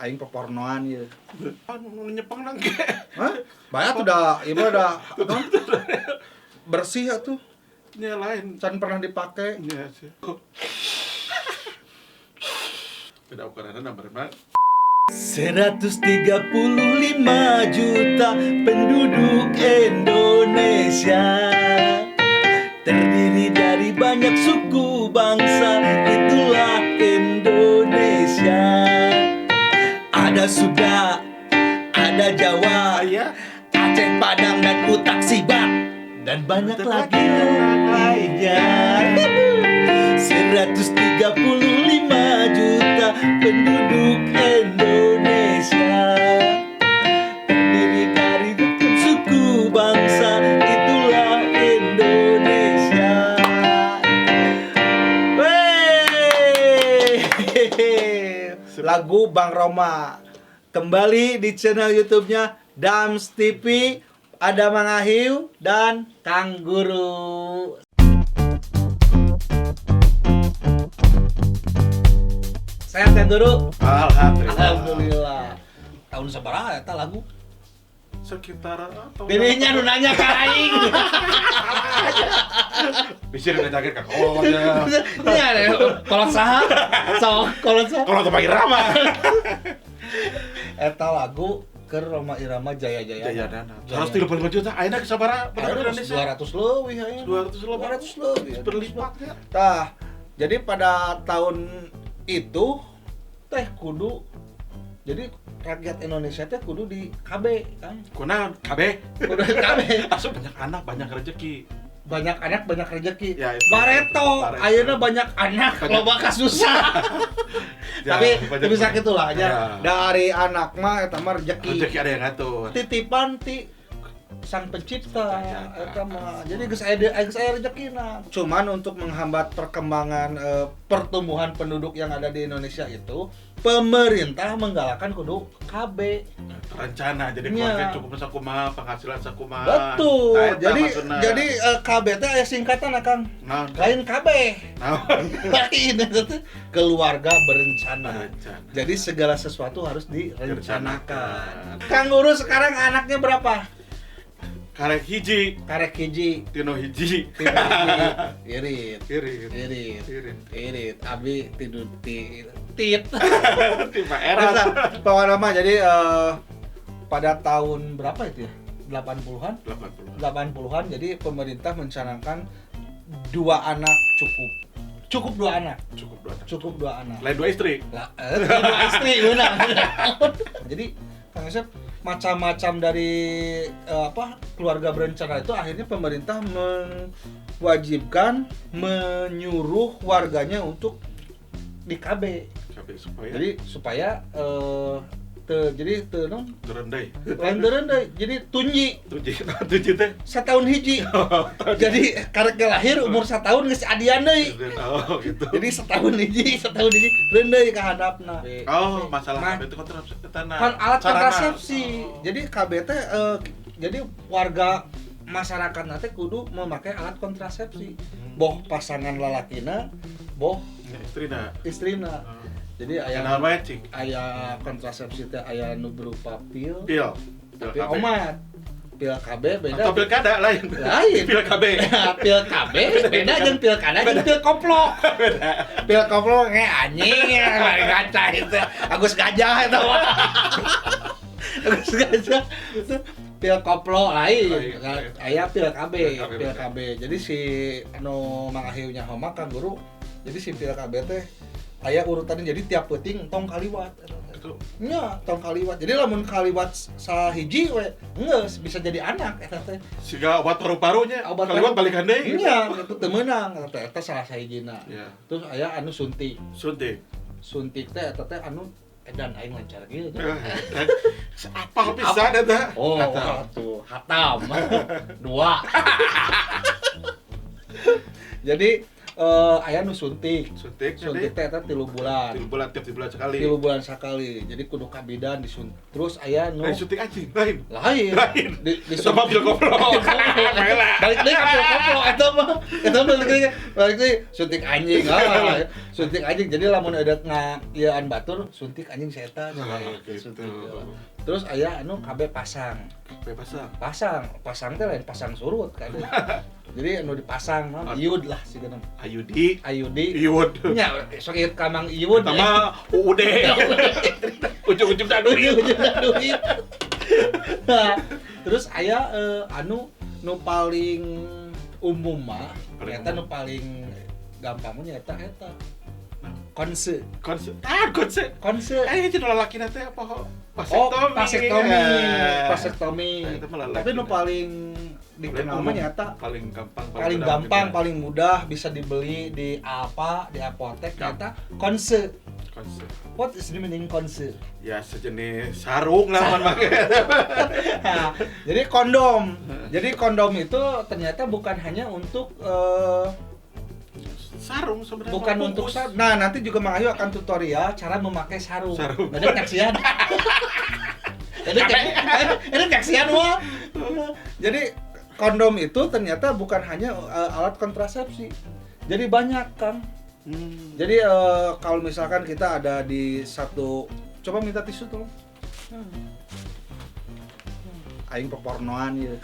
aing pepornoan ieu. Nu nyepeng nang ge. Hah? Bayat udah ieu udah apa? Bersih atuh. Nya lain. Can pernah dipake. Nya sih. Beda ukuranna nomor 135 juta penduduk Indonesia, terdiri dari banyak suku bangsa, itulah Indonesia. Ada Sunda, ada Jawa, Aceh, Padang, dan Utak Sibat, dan banyak lagi yang lainnya. 135 juta penduduk Indonesia, terdiri dari rukun suku bangsa, itulah Indonesia. Lagu Bang Roma kembali di channel YouTube-nya Dams TV. Ada Mang Ahiu dan Kang Guru. Sehat Kang Guru? Alhamdulillah. Tahun sabaraha eta lagu? sekitar atau Dirinya nu nanya ka aing. bisa ngajakin ka kolot ya. Nya kolot saha? Sok kolot saha? Kolot Roma Irama. Eta lagu keur Roma Irama Jaya-Jaya. Jayadana. 135 juta ayeuna sabaraha penduduk Indonesia? 200 leuwih aya. 200 leuwih. berlipatnya. Tah, jadi pada tahun itu teh kudu jadi rakyat Indonesia teh kudu di KB kan. Kunaon? KB. Kudu di KB. Asup banyak anak, banyak rezeki. Banyak anak banyak rezeki. Ya, itu. Bareto, Bareto. ayeuna banyak anak loba kasusah. Ya, Tapi banyak- bisa gitulah aja. Ya. Dari anak mah eta mah rezeki. Rezeki ada yang ngatur. Titipan ti Sang Pencipta eta mah. Jadi geus aya rezekina. Cuman untuk menghambat perkembangan pertumbuhan penduduk yang ada di Indonesia itu, pemerintah menggalakkan kudu KB. Rencana jadi Nya. keluarga cukup sakumaha, penghasilan sakumaha. Betul. Nah, eta Jadi maksudna. KB teh aya singkatan Kang. Naon? Lain KB. Naon? Lain itu teh keluarga berencana. Berencana. Jadi segala sesuatu harus direncanakan. Direncanakan. Kang Guru sekarang anaknya berapa? Karek hiji, Karek hiji. tino hiji. Irit. Irit. Irit. Irit. Abi tidur tit. Di Pak Era. Pokoknya mah jadi pada tahun berapa itu ya? 80-an? 80. 80-an jadi pemerintah mencanangkan 2 anak cukup. Cukup 2 anak. Cukup 2 anak. Cukup 2 anak. Lain 2 istri. Lah, 2 istri benar. Jadi Kang Asep macam-macam dari keluarga berencana itu akhirnya pemerintah mewajibkan menyuruh warganya untuk di KB. Sampai supaya Jadi supaya gerendai. lain derendai jadi tunji Tuji teh. setahun hiji. Jadi karek lahir umur 1 tahun geus adian deui. Oh, gitu. Jadi setahun hiji rendai ka handapna. Oh, masalah Nah, KB itu kontrasepsi. Kan alat kontrasepsi. Jadi KB teh jadi warga masyarakat teh kudu memakai alat kontrasepsi. Boh pasangan lalakina, boh istrina. Jadi aya aya kontrasepsi teh aya nu berupa pil omat. Pil KB beda. Atau pilkada lain. Pil KB. Pil KB beda jeung pilkada jeung pil koplo. Pil koplo ge anjing ya mari gaca itu. Agus Gajah eta mah. Agus Gajah itu pil koplo lain. Aya pil KB. Jadi si anu Mang Ahiu nya homa Kang Guru. Jadi si pil KB teh aya urutannya jadi tiap peuting tong kaliwat. Nya tong kaliwat. Jadi lamun kaliwat sahiji we geus bisa jadi anak eta teh. Siga obat paru-parunya. Obat Kaliwat paru. balikan deui. Iya, itu teu meunang eta salah sahijina. Iya. Terus aya anu suntik. Suntik. Teh eta teh anu edan aing lancar kieu nya. Apa pisan eta? Oh, tuh hatam. 2. Jadi aya nu suntik. Suntik Suntik teh eta 3 bulan. 3 bulan tiap 3 bulan sekali. 3 bulan sekali. Jadi kudu kabidan disuntik. Terus aya nu Suntik anjing lain. lain. Itu mah pil goblok. Balik deui ka pil goblok eta mah. Eta mah balik deui suntik anjing. Suntik anjing. Jadi lamun ada ngaieuan batur suntik anjing saeta nya gitu. suntik. Terus aya anu KB pasang. Pasang teh lain pasang surut kan. Jadi anu dipasang mah iud lah sigana. Ayudi. Iud. Nya sok ieu ka Mang Iud. Sama UUD. Ujung-ujung duit. Nah, terus aya anu nu paling umum mah eta nu paling gampang mah eta konse. Konse. Ayo jadi lalakina teh apa? Vasektomi. Tapi nu paling dikenal mah nyata paling gampang, paling mudah bisa dibeli di apotek nyata konse. What is the meaning konse? Ya sejenis sarung lah make. Nah, jadi kondom. Jadi kondom itu ternyata bukan hanya untuk sarung sebenarnya. Bukan untuk sarung. Nah, nanti juga Mang Ayu akan tutorial cara memakai sarung. Ada nyaksian. Ada nyaksian wah. Jadi kondom itu ternyata bukan hanya alat kontrasepsi. Jadi banyak, Kang. Jadi kalau misalkan kita ada di satu, coba minta tisu tuh. Aing pepornoan ya.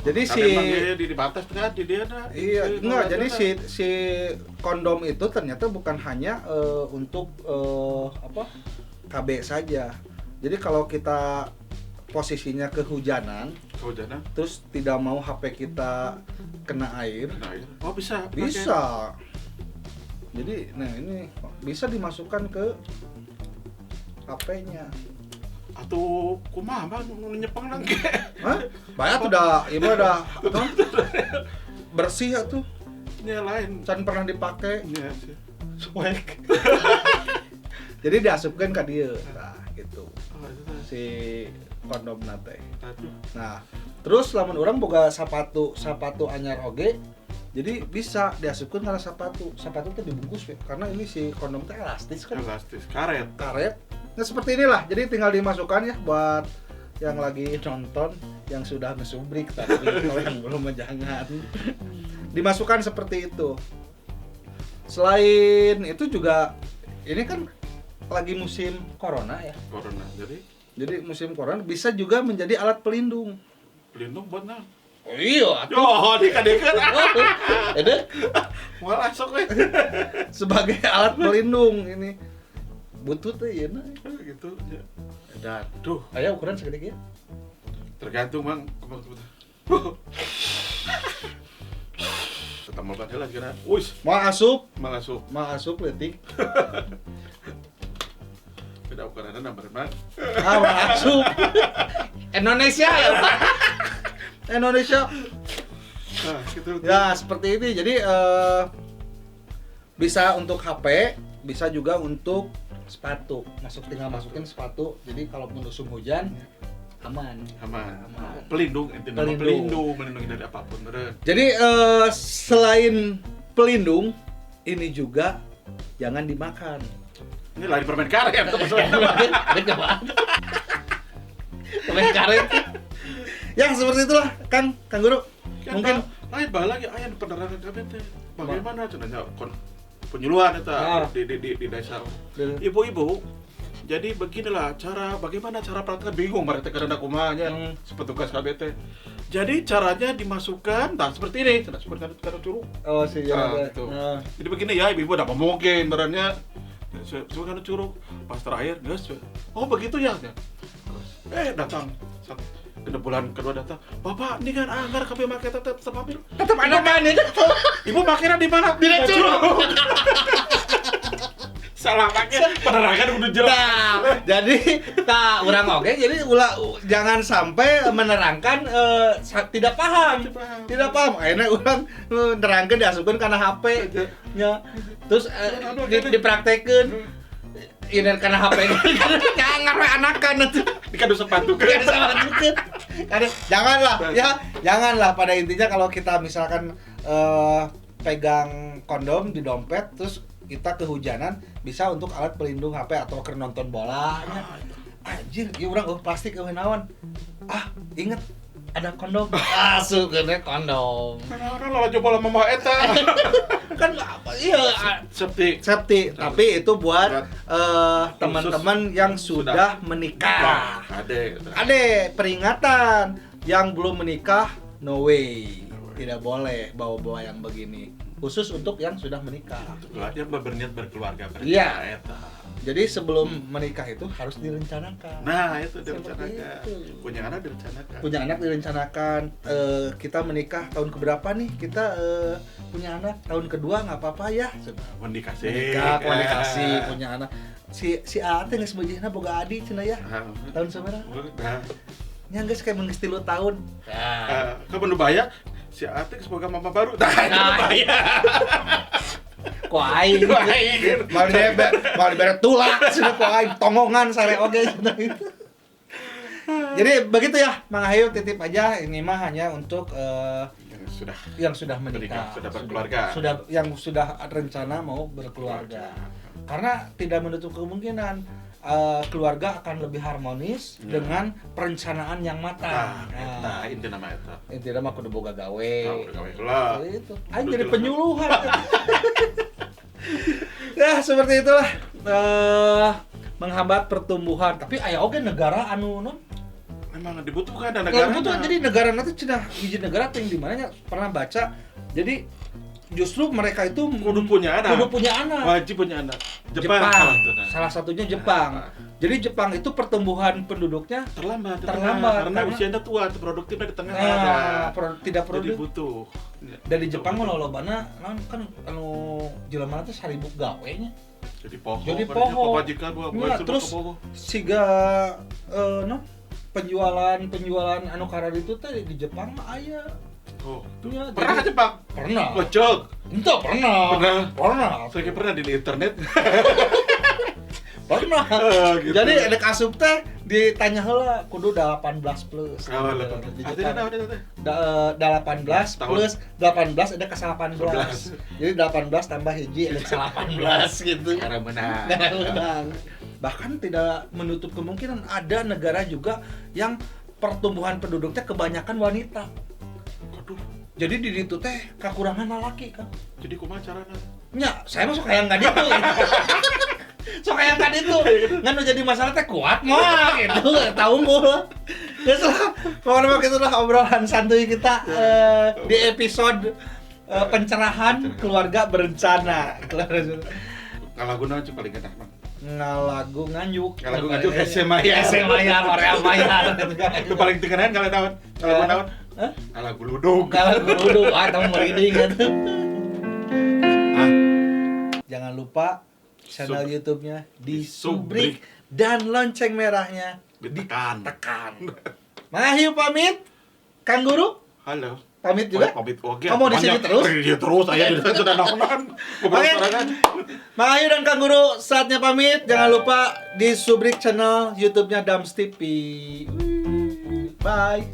Jadi si di batas kan di dia ada. Iya, enggak. Jadi si kondom itu ternyata bukan hanya untuk KB saja. Jadi kalau kita posisinya kehujanan, terus tidak mau HP kita kena air. Oh bisa. Bisa. Jadi, nah ini bisa dimasukkan ke HP-nya. Atau kumaha bang nyepeng lagi? Hah? Banyak udah, ibu udah bersih ya tuh. Ini lain. Can pernah dipakai. Iya sih. Swag. Jadi diasupkan ke dia, nah gitu. Si kondom nate. Nah, terus lamun orang boga sapatu anyar oge, jadi bisa diasupkan karena sapatu teh dibungkus ya, karena ini si kondom teh elastis kan. Elastis, karet. Nah seperti inilah, jadi tinggal dimasukkan ya buat yang lagi nonton, yang sudah ngesubrik tapi kalau yang belum jangan. Dimasukkan seperti itu. Selain itu juga, ini kan lagi musim corona ya. Corona, jadi musim corona bisa juga menjadi alat pelindung. Pelindung buat nah. Oh iya, oh dikadekan. Ada? Malah sok we. Sebagai alat pelindung ini. Butut ya nah. Gitu ya. Dan aya ukuran segede ya? Tergantung Bang. Ketemu banget lah kira. Wis, Mau asup leutik. Beda ukuranna nomor Bang. Mau asup. Indonesia ya, Pak. Indonesia. Nah, gitu. Ya, seperti ini. Jadi bisa untuk HP, bisa juga untuk sepatu. Tinggal masukin sepatu. Jadi kalau musim hujan aman. Pelindung melindungi dari apapun, bener. Jadi selain pelindung, ini juga jangan dimakan. Ini lari permen karet ya, permen karet. Ya seperti itulah, Kang Guru. Mungkin lain lagi aya penerangan kabeh teh. Bagaimana cenanya penyuluhan eta di desa. Ibu-ibu, jadi beginilah bagaimana cara praktek bingung mereka karena kumaha nya petugas KBT. Jadi caranya dimasukkan, seperti ini, seperti karena curug. Oh sih ya. Gitu. Jadi begini ya, ibu udah mungkin berannya suka karena curug pas terakhir, guys. Oh begitu ya. Datang bulan kedua datang, Bapak ini kan anggar kabeh make tetep ambil. Tetep ada mana? Ibu makanya di mana? Di curug. Salah pakai penerangan udah jelas. Nah, jadi urang oge jadi jangan sampai menerangkan tidak paham. Akhirnya urang nerangkeun diasupkeun kana HP nya. Terus dipraktekeun ini karena HP jangan anakan itu dikadu sepatu janganlah pada intinya kalau kita misalkan pegang kondom di dompet, terus kita kehujanan bisa untuk alat pelindung HP atau keur nonton bola nya. Anjir, ieu urang plastik eueuh naon. Inget ada kondom. Asup kena kondom. Orang lah coba lama mah eta. Kan apa iya safety, tapi itu buat teman-teman yang sudah menikah. Ade peringatan yang belum menikah no way. Tidak boleh bawa-bawa yang begini. Khusus untuk yang sudah menikah. Dia berniat berkeluarga. Iya. Jadi sebelum menikah itu harus direncanakan. Nah, itu direncanakan. Punya anak direncanakan. Kita menikah tahun keberapa nih? Kita punya anak tahun kedua nggak apa-apa ya. Menikah, punya anak. Si Ate geus beujeuhna boga adi cenah ya. Tahun sabaraha? Nya geus kayak geus 3 tahun. Kamu nu baya si Ate semoga mama baru. Nah, baya. Ku aing mau dibere tulak cenah ku aing tongongan sare oge cenah itu. Jadi begitu ya, Mang Ayu titip aja, ini mah hanya untuk yang sudah menikah, sudah berkeluarga. Yang sudah rencana mau berkeluarga. Karena tidak menutup kemungkinan keluarga akan lebih harmonis dengan perencanaan yang matang. Nah, intinya nama eta. Intinya mah kudu boga gawe. Gawe heula. Itu. Aing jadi penyuluhan. Ya, seperti itulah menghambat pertumbuhan. Tapi aya oge negara anu non memang dibutuhkan ada negara. Jadi negara nanti cenah hiji negara teh di mananya pernah baca. Jadi justru mereka itu kudu punya anak. Wajib punya anak. Jepang. Salah satunya Jepang. Jadi Jepang itu pertumbuhan penduduknya terlambat karena usianya tua, produktifnya di tengah ada. Tidak produktif. Jadi butuh. Dari Jepang mah lolobana kan anu jelema teh 1000 gawe nya. Jadi poho. Papajikan terus siga penjualan anu karar itu teh di Jepang mah aya. Ya, pernah ke Jepang? Pernah. Bocok? Entah, pernah. Saya pernah di internet. Pernah. Gitu. Jadi ada asup teh ditanya heula kudu 18 plus. 18 plus 18 ada ke 18. Jadi 18 tambah hiji ada ke 18 gitu. Karena menang. Bahkan tidak menutup kemungkinan ada negara juga yang pertumbuhan penduduknya kebanyakan wanita. Jadi di ditu teh kekurangan laki kan. Jadi kumaha carana? Nya, saya mah sok hayang ka ditu. Sok hayang ka ditu. Ngan nu jadi masalah teh kuat mah gitu, tahu mul. Geus lah, pokoknya gitu lah obrolan santuy kita di episode pencerahan keluarga berencana. Kalaguna cuma paling enak mah. Ngalagu nganyuk SMA ya Korea Maya itu paling terkenal kalau tahun ngalagu luduk atau merinding gitu. Jangan lupa channel YouTube-nya disubrik dan lonceng merahnya ditekan. Mang Ayu pamit, Kang Guru. Halo. Pamit juga? Pamit oke. Kamu di sini terus? Iya terus, saya di situ dan naon. Oke. Mang Ayu dan Kang Guru saatnya pamit. Jangan lupa di subrik channel YouTube-nya Dams TV. Bye.